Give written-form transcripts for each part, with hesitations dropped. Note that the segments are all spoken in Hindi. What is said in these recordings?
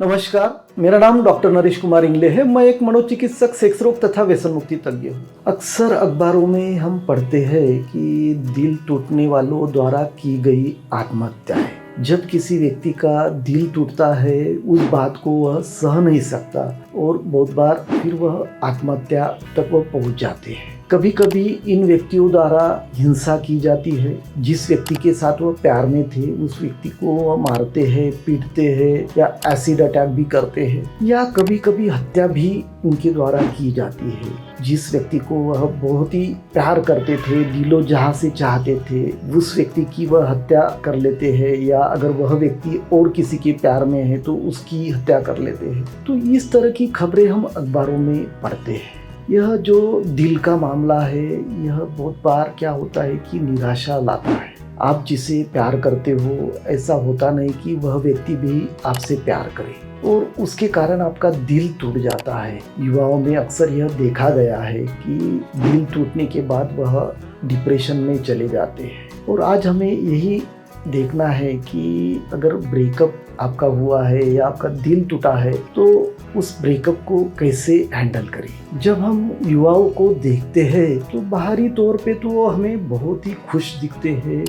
नमस्कार, मेरा नाम डॉक्टर नरेश कुमार इंगले है। मैं एक मनोचिकित्सक, सेक्स रोग तथा व्यसन मुक्ति तज्ञ हूँ। अक्सर अखबारों में हम पढ़ते हैं कि दिल टूटने वालों द्वारा की गई आत्महत्या है। जब किसी व्यक्ति का दिल टूटता है, उस बात को वह सह नहीं सकता और बहुत बार फिर वह आत्महत्या तक वह पहुँच जाते हैं। कभी कभी इन व्यक्तियों द्वारा हिंसा की जाती है। जिस व्यक्ति के साथ वह प्यार में थे, उस व्यक्ति को वह मारते हैं, पीटते हैं या एसिड अटैक भी करते हैं, या कभी कभी हत्या भी उनके द्वारा की जाती है। जिस व्यक्ति को वह बहुत ही प्यार करते थे, दिलो जहां से चाहते थे, उस व्यक्ति की वह हत्या कर लेते हैं, या अगर वह व्यक्ति और किसी के प्यार में है तो उसकी हत्या कर लेते हैं। तो इस तरह की खबरें हम अखबारों में पढ़ते हैं। यह जो दिल का मामला है, यह बहुत बार क्या होता है कि निराशा लाता है। आप जिसे प्यार करते हो, ऐसा होता नहीं कि वह व्यक्ति भी आपसे प्यार करे और उसके कारण आपका दिल टूट जाता है। युवाओं में अक्सर यह देखा गया है कि दिल टूटने के बाद वह डिप्रेशन में चले जाते हैं। और आज हमें यही देखना है कि अगर ब्रेकअप आपका हुआ है या आपका दिल टूटा है तो उस ब्रेकअप को कैसे हैंडल करें। जब हम युवाओं को देखते हैं तो बाहरी तौर पे तो वो हमें बहुत ही खुश दिखते हैं,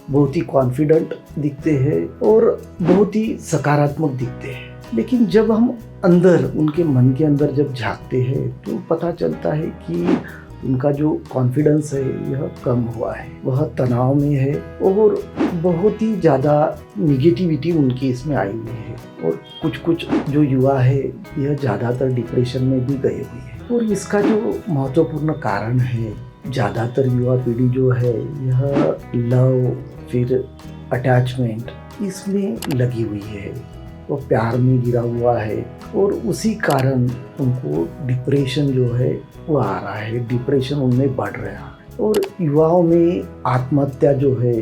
बहुत ही कॉन्फिडेंट दिखते हैं और बहुत ही सकारात्मक दिखते हैं। लेकिन जब हम अंदर, उनके मन के अंदर जब झांकते हैं तो पता चलता है कि उनका जो कॉन्फिडेंस है यह कम हुआ है, वह तनाव में है और बहुत ही ज़्यादा निगेटिविटी उनकी इसमें आई हुई है। और कुछ जो युवा है यह ज़्यादातर डिप्रेशन में भी गए हुए हैं। और इसका जो महत्वपूर्ण कारण है, ज़्यादातर युवा पीढ़ी जो है यह लव, फिर अटैचमेंट, इसमें लगी हुई है, वो प्यार में गिरा हुआ है और उसी कारण उनको डिप्रेशन जो है वो आ रहा है, डिप्रेशन उनमें बढ़ रहा है। और युवाओं में आत्महत्या जो है,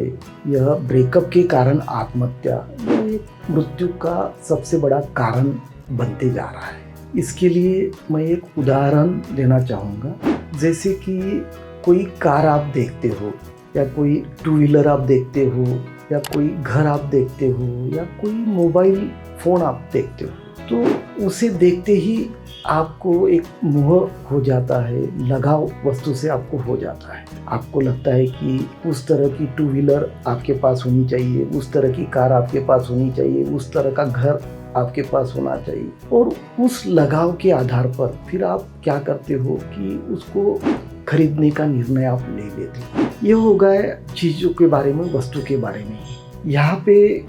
यह ब्रेकअप के कारण आत्महत्या, यह एक मृत्यु का सबसे बड़ा कारण बनते जा रहा है। इसके लिए मैं एक उदाहरण देना चाहूँगा। जैसे कि कोई कार आप देखते हो, या कोई टू व्हीलर आप देखते हो, या कोई घर आप देखते हो, या कोई मोबाइल फ़ोन आप देखते हो, तो उसे देखते ही आपको एक मोह हो जाता है, लगाव वस्तु से आपको हो जाता है। आपको लगता है कि उस तरह की टू व्हीलर आपके पास होनी चाहिए, उस तरह की कार आपके पास होनी चाहिए, उस तरह का घर आपके पास होना चाहिए। और उस लगाव के आधार पर फिर आप क्या करते हो कि उसको खरीदने का निर्णय आप ले लेते हो। यह हो गया चीज़ों के बारे में, वस्तु के बारे में। यहाँ पे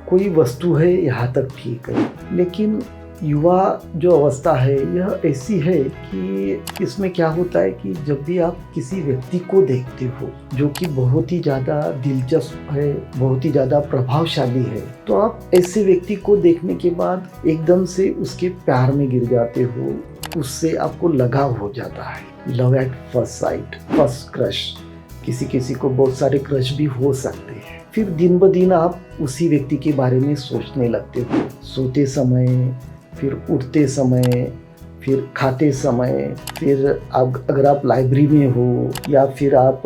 कोई वस्तु है, यहाँ तक ठीक है, लेकिन युवा जो अवस्था है यह ऐसी है कि इसमें क्या होता है कि जब भी आप किसी व्यक्ति को देखते हो जो कि बहुत ही ज़्यादा दिलचस्प है, बहुत ही ज़्यादा प्रभावशाली है, तो आप ऐसे व्यक्ति को देखने के बाद एकदम से उसके प्यार में गिर जाते हो, उससे आपको लगाव हो जाता है। Love at first sight, first crush. किसी को बहुत सारे क्रश भी हो सकते हैं। फिर दिन ब दिन आप उसी व्यक्ति के बारे में सोचने लगते हो, सोते समय, फिर उठते समय, फिर खाते समय, फिर अगर आप लाइब्रेरी में हो या फिर आप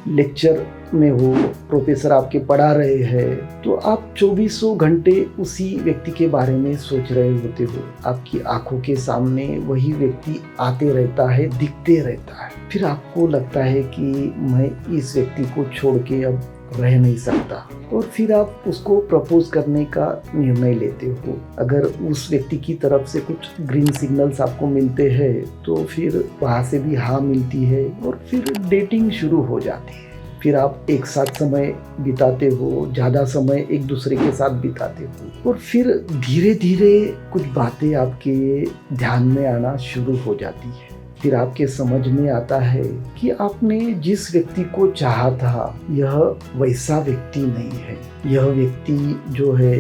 लेक्चर में हो, प्रोफेसर आपके पढ़ा रहे हैं, तो आप 2400 घंटे उसी व्यक्ति के बारे में सोच रहे होते हो। आपकी आंखों के सामने वही व्यक्ति आते रहता है, दिखते रहता है। फिर आपको लगता है कि मैं इस व्यक्ति को छोड़ के अब रह नहीं सकता, और फिर आप उसको प्रपोज करने का निर्णय लेते हो। अगर उस व्यक्ति की तरफ से कुछ ग्रीन सिग्नल्स आपको मिलते हैं तो फिर वहाँ से भी हाँ मिलती है और फिर डेटिंग शुरू हो जाती है। फिर आप एक साथ समय बिताते हो, ज़्यादा समय एक दूसरे के साथ बिताते हो, और फिर धीरे धीरे कुछ बातें आपके ध्यान में आना शुरू हो जाती है। फिर आपके समझ में आता है कि आपने जिस व्यक्ति को चाहा था यह वैसा व्यक्ति नहीं है। यह व्यक्ति जो है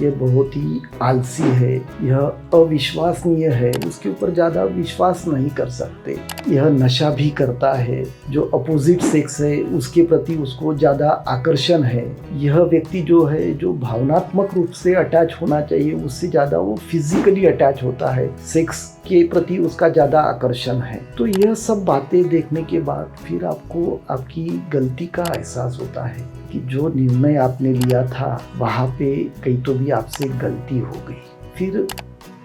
ये बहुत ही आलसी है, यह अविश्वसनीय है, उसके ऊपर ज़्यादा विश्वास नहीं कर सकते। यह नशा भी करता है, जो अपोजिट सेक्स है उसके प्रति उसको ज़्यादा आकर्षण है। यह व्यक्ति जो है, जो भावनात्मक रूप से अटैच होना चाहिए उससे ज़्यादा वो फिजिकली अटैच होता है, सेक्स के प्रति उसका ज़्यादा आकर्षण है। तो यह सब बातें देखने के बाद फिर आपको आपकी गलती का एहसास होता है कि जो निर्णय आपने लिया था वहाँ पे कहीं तो भी आपसे गलती हो गई। फिर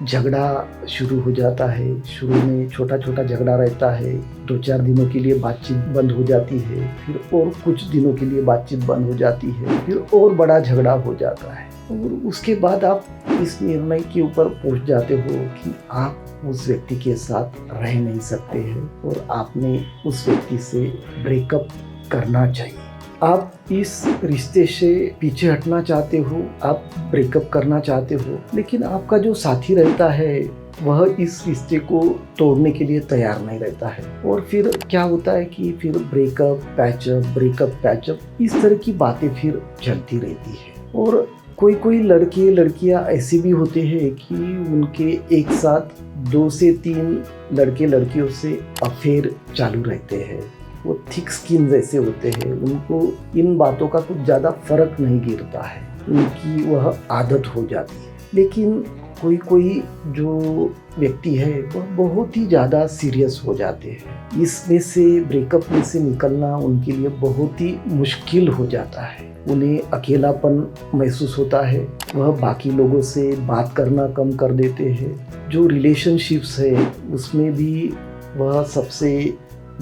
झगड़ा शुरू हो जाता है। शुरू में छोटा छोटा झगड़ा रहता है, 2-4 दिनों के लिए बातचीत बंद हो जाती है, फिर और कुछ दिनों के लिए बातचीत बंद हो जाती है, फिर और बड़ा झगड़ा हो जाता है। और उसके बाद आप इस निर्णय के ऊपर पहुंच जाते हो कि आप उस व्यक्ति के साथ रह नहीं सकते हैं और आपने उस व्यक्ति से ब्रेकअप करना चाहिए। आप इस रिश्ते से पीछे हटना चाहते हो, आप ब्रेकअप करना चाहते हो, लेकिन आपका जो साथी रहता है वह इस रिश्ते को तोड़ने के लिए तैयार नहीं रहता है। और फिर क्या होता है कि फिर ब्रेकअप पैचअप इस तरह की बातें फिर चलती रहती है। और कोई लड़के लड़कियां ऐसे भी होते हैं कि उनके एक साथ 2 से 3 लड़के लड़कियों से अफेयर चालू रहते हैं। वो थिक स्किन जैसे होते हैं, उनको इन बातों का कुछ ज़्यादा फर्क नहीं गिरता है, उनकी वह आदत हो जाती है। लेकिन कोई जो व्यक्ति है वह बहुत ही ज़्यादा सीरियस हो जाते हैं। इसमें से ब्रेकअप में से निकलना उनके लिए बहुत ही मुश्किल हो जाता है। उन्हें अकेलापन महसूस होता है, वह बाकी लोगों से बात करना कम कर देते हैं। जो रिलेशनशिप्स है उसमें भी वह सबसे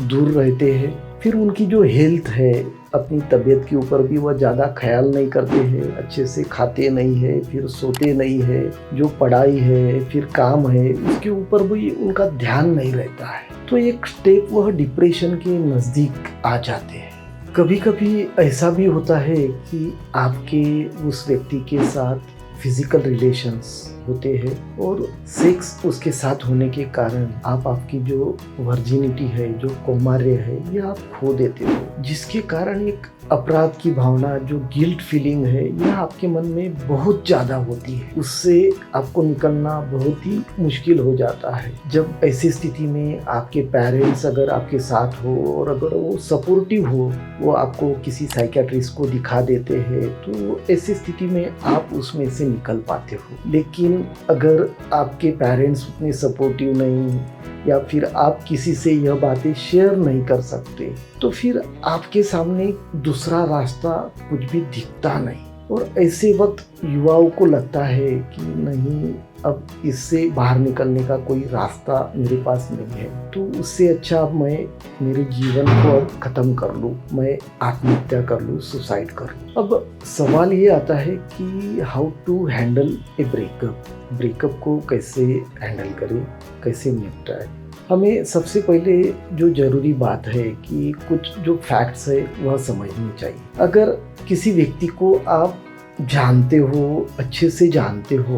दूर रहते हैं। फिर उनकी जो हेल्थ है, अपनी तबीयत के ऊपर भी वह ज़्यादा ख्याल नहीं करते हैं, अच्छे से खाते नहीं है, फिर सोते नहीं है। जो पढ़ाई है, फिर काम है, उसके ऊपर भी उनका ध्यान नहीं रहता है। तो एक स्टेप वह डिप्रेशन के नज़दीक आ जाते हैं। कभी कभी ऐसा भी होता है कि आपके उस व्यक्ति के साथ फिजिकल रिलेशंस होते हैं और सेक्स उसके साथ होने के कारण आप आपकी जो वर्जिनिटी है, जो कौमार्य है, ये आप खो देते हो, जिसके कारण एक अपराध की भावना, जो गिल्ट फीलिंग है, यह आपके मन में बहुत ज़्यादा होती है। उससे आपको निकलना बहुत ही मुश्किल हो जाता है। जब ऐसी स्थिति में आपके पेरेंट्स अगर आपके साथ हो और अगर वो सपोर्टिव हो, वो आपको किसी साइकियाट्रिस्ट को दिखा देते हैं, तो ऐसी स्थिति में आप उसमें से निकल पाते हो। लेकिन अगर आपके पेरेंट्स उतने सपोर्टिव नहीं, या फिर आप किसी से यह बातें शेयर नहीं कर सकते, तो फिर आपके सामने दूसरा रास्ता कुछ भी दिखता नहीं। और ऐसे वक्त युवाओं को लगता है कि नहीं, अब इससे बाहर निकलने का कोई रास्ता मेरे पास नहीं है, तो उससे अच्छा अब मैं मेरे जीवन को अब ख़त्म कर लूँ, मैं आत्महत्या कर लूँ, सुसाइड कर लूँ। अब सवाल ये आता है कि how to handle a breakup को कैसे हैंडल करें, कैसे निपटाएं। हमें सबसे पहले जो ज़रूरी बात है कि कुछ जो फैक्ट्स है वह समझनी चाहिए। अगर किसी व्यक्ति को आप जानते हो, अच्छे से जानते हो,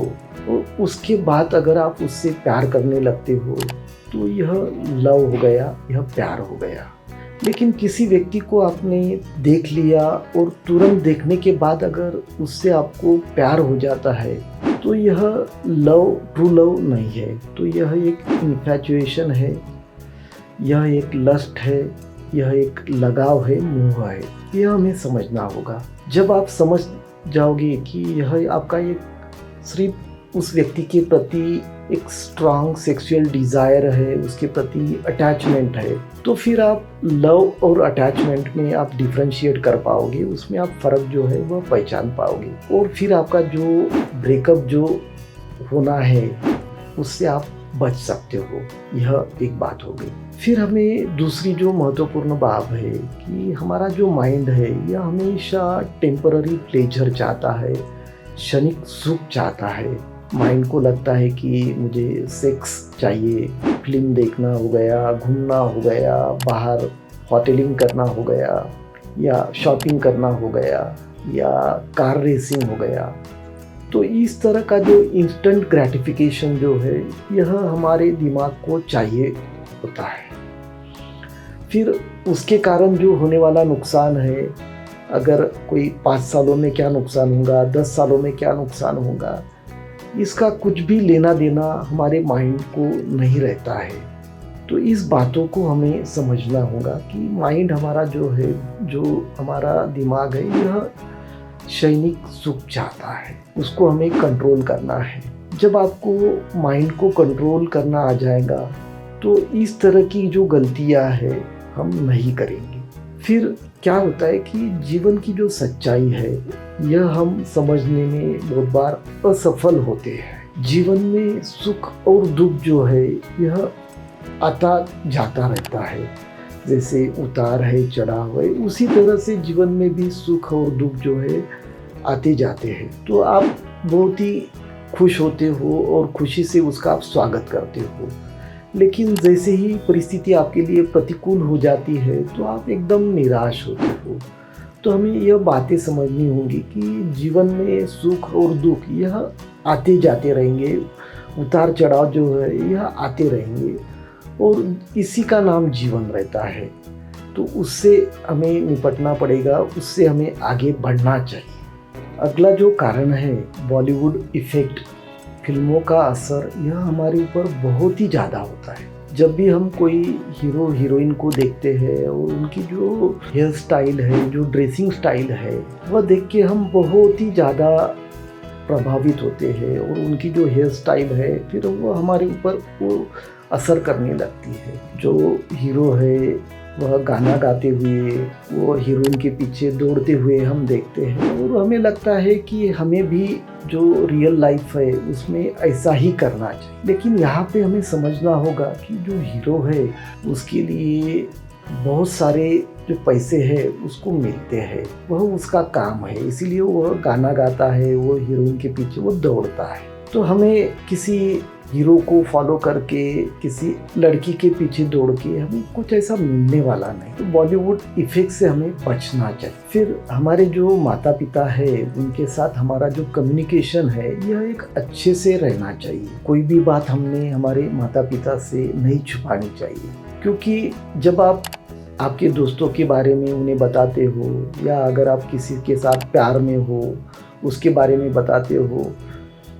और उसके बाद अगर आप उससे प्यार करने लगते हो, तो यह लव हो गया, यह प्यार हो गया। लेकिन किसी व्यक्ति को आपने देख लिया और तुरंत देखने के बाद अगर उससे आपको प्यार हो जाता है, तो यह ट्रू लव नहीं है। तो यह एक इन्फैचुएशन है, यह एक लस्ट है, यह एक लगाव है, मोह है। यह हमें समझना होगा। जब आप समझ जाओगे कि यह आपका एक सिर्फ उस व्यक्ति के प्रति एक स्ट्रांग सेक्सुअल डिज़ायर है, उसके प्रति अटैचमेंट है, तो फिर आप लव और अटैचमेंट में आप डिफ्रेंशिएट कर पाओगे, उसमें आप फ़र्क जो है वह पहचान पाओगे। और फिर आपका जो ब्रेकअप जो होना है उससे आप बच सकते हो। यह एक बात हो गई। फिर हमें दूसरी जो महत्वपूर्ण बात है कि हमारा जो माइंड है यह हमेशा टेम्पररी प्लेजर चाहता है, क्षणिक सुख चाहता है। माइंड को लगता है कि मुझे सेक्स चाहिए, फिल्म देखना हो गया, घूमना हो गया, बाहर होटलिंग करना हो गया, या शॉपिंग करना हो गया, या कार रेसिंग हो गया। तो इस तरह का जो इंस्टेंट ग्रेटिफिकेशन जो है यह हमारे दिमाग को चाहिए होता है। फिर उसके कारण जो होने वाला नुकसान है, अगर कोई 5 सालों में क्या नुकसान होगा, 10 सालों में क्या नुकसान होगा, इसका कुछ भी लेना देना हमारे माइंड को नहीं रहता है। तो इस बातों को हमें समझना होगा कि माइंड हमारा जो है, जो हमारा दिमाग है, यह क्षणिक सुख चाहता है, उसको हमें कंट्रोल करना है। जब आपको माइंड को कंट्रोल करना आ जाएगा तो इस तरह की जो गलतियां हैं हम नहीं करेंगे। फिर क्या होता है कि जीवन की जो सच्चाई है यह हम समझने में बहुत बार असफल होते हैं। जीवन में सुख और दुख जो है यह आता जाता रहता है। जैसे उतार है चढ़ाव है, उसी तरह से जीवन में भी सुख और दुख जो है आते जाते हैं। तो आप बहुत ही खुश होते हो और खुशी से उसका आप स्वागत करते हो, लेकिन जैसे ही परिस्थिति आपके लिए प्रतिकूल हो जाती है तो आप एकदम निराश होते हो। तो हमें यह बातें समझनी होंगी कि जीवन में सुख और दुख यह आते जाते रहेंगे, उतार चढ़ाव जो है यह आते रहेंगे और इसी का नाम जीवन रहता है। तो उससे हमें निपटना पड़ेगा, उससे हमें आगे बढ़ना चाहिए। अगला जो कारण है बॉलीवुड इफ़ेक्ट, फिल्मों का असर यह हमारे ऊपर बहुत ही ज़्यादा होता है। जब भी हम कोई हीरो हीरोइन को देखते हैं और उनकी जो हेयर स्टाइल है, जो ड्रेसिंग स्टाइल है, वह देख के हम बहुत ही ज़्यादा प्रभावित होते हैं और उनकी जो हेयर स्टाइल है फिर वो हमारे ऊपर वो असर करने लगती है। जो हीरो है वह गाना गाते हुए, वो हीरोइन के पीछे दौड़ते हुए हम देखते हैं और हमें लगता है कि हमें भी जो रियल लाइफ है उसमें ऐसा ही करना चाहिए। लेकिन यहाँ पे हमें समझना होगा कि जो हीरो है उसके लिए बहुत सारे जो पैसे हैं उसको मिलते हैं, वह उसका काम है, इसीलिए वह गाना गाता है, वो हीरोइन के पीछे वो दौड़ता है। तो हमें किसी हीरो को फॉलो करके, किसी लड़की के पीछे दौड़ के हमें कुछ ऐसा मिलने वाला नहीं। तो बॉलीवुड इफेक्ट से हमें बचना चाहिए। फिर हमारे जो माता पिता है उनके साथ हमारा जो कम्युनिकेशन है यह एक अच्छे से रहना चाहिए। कोई भी बात हमने हमारे माता पिता से नहीं छुपानी चाहिए, क्योंकि जब आप आपके दोस्तों के बारे में उन्हें बताते हो या अगर आप किसी के साथ प्यार में हो उसके बारे में बताते हो,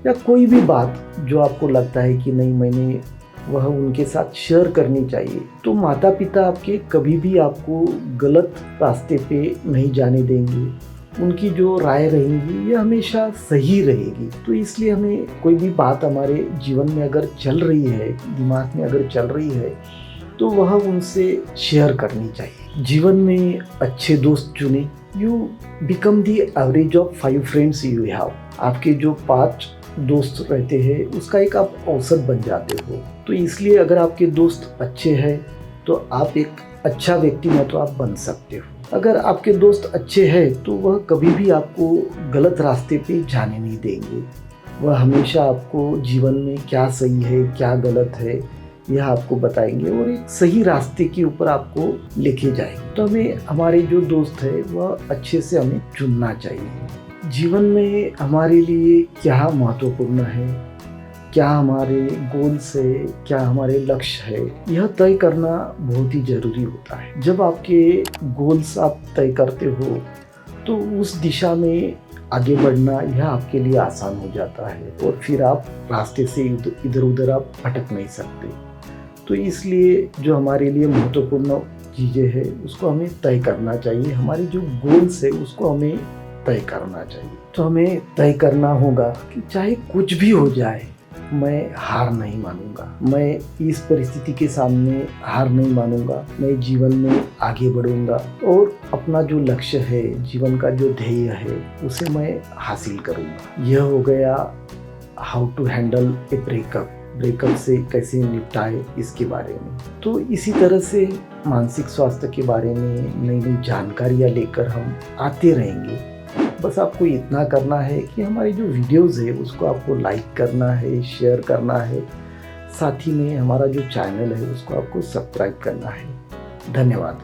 या कोई भी बात जो आपको लगता है कि नहीं मैंने वह उनके साथ शेयर करनी चाहिए, तो माता पिता आपके कभी भी आपको गलत रास्ते पे नहीं जाने देंगे। उनकी जो राय रहेंगी यह हमेशा सही रहेगी। तो इसलिए हमें कोई भी बात हमारे जीवन में अगर चल रही है, दिमाग में अगर चल रही है, तो वह उनसे शेयर करनी चाहिए। जीवन में अच्छे दोस्त चुने। You become the average of 5 friends you have. आपके जो 5 दोस्त रहते हैं उसका एक आप औसत बन जाते हो। तो इसलिए अगर आपके दोस्त अच्छे हैं तो आप एक अच्छा व्यक्तिमत्व आप बन सकते हो। अगर आपके दोस्त अच्छे हैं तो वह कभी भी आपको गलत रास्ते पे जाने नहीं देंगे। वह हमेशा आपको जीवन में क्या सही है क्या गलत है यह आपको बताएंगे और एक सही रास्ते के ऊपर आपको लेके जाएंगे। तो हमें हमारे जो दोस्त है वह अच्छे से हमें चुनना चाहिए। जीवन में हमारे लिए क्या महत्वपूर्ण है, क्या हमारे गोल्स है, क्या हमारे लक्ष्य है, यह तय करना बहुत ही ज़रूरी होता है। जब आपके गोल्स आप तय करते हो तो उस दिशा में आगे बढ़ना यह आपके लिए आसान हो जाता है और फिर आप रास्ते से इधर उधर आप भटक नहीं सकते। तो इसलिए जो हमारे लिए महत्वपूर्ण चीज़ें हैं उसको हमें तय करना चाहिए। हमारे जो गोल्स है उसको हमें तय करना चाहिए। तो हमें तय करना होगा कि चाहे कुछ भी हो जाए मैं हार नहीं मानूंगा, मैं इस परिस्थिति के सामने हार नहीं मानूंगा, मैं जीवन में आगे बढ़ूंगा और अपना जो लक्ष्य है, जीवन का जो ध्येय है उसे मैं हासिल करूंगा। यह हो गया how to handle a breakup से कैसे निपटाए इसके बारे में। तो इसी तरह से मानसिक स्वास्थ्य के बारे में नई नई जानकारियाँ लेकर हम आते रहेंगे। बस आपको इतना करना है कि हमारी जो वीडियोज़ है उसको आपको लाइक करना है, शेयर करना है, साथ ही में हमारा जो चैनल है उसको आपको सब्सक्राइब करना है। धन्यवाद।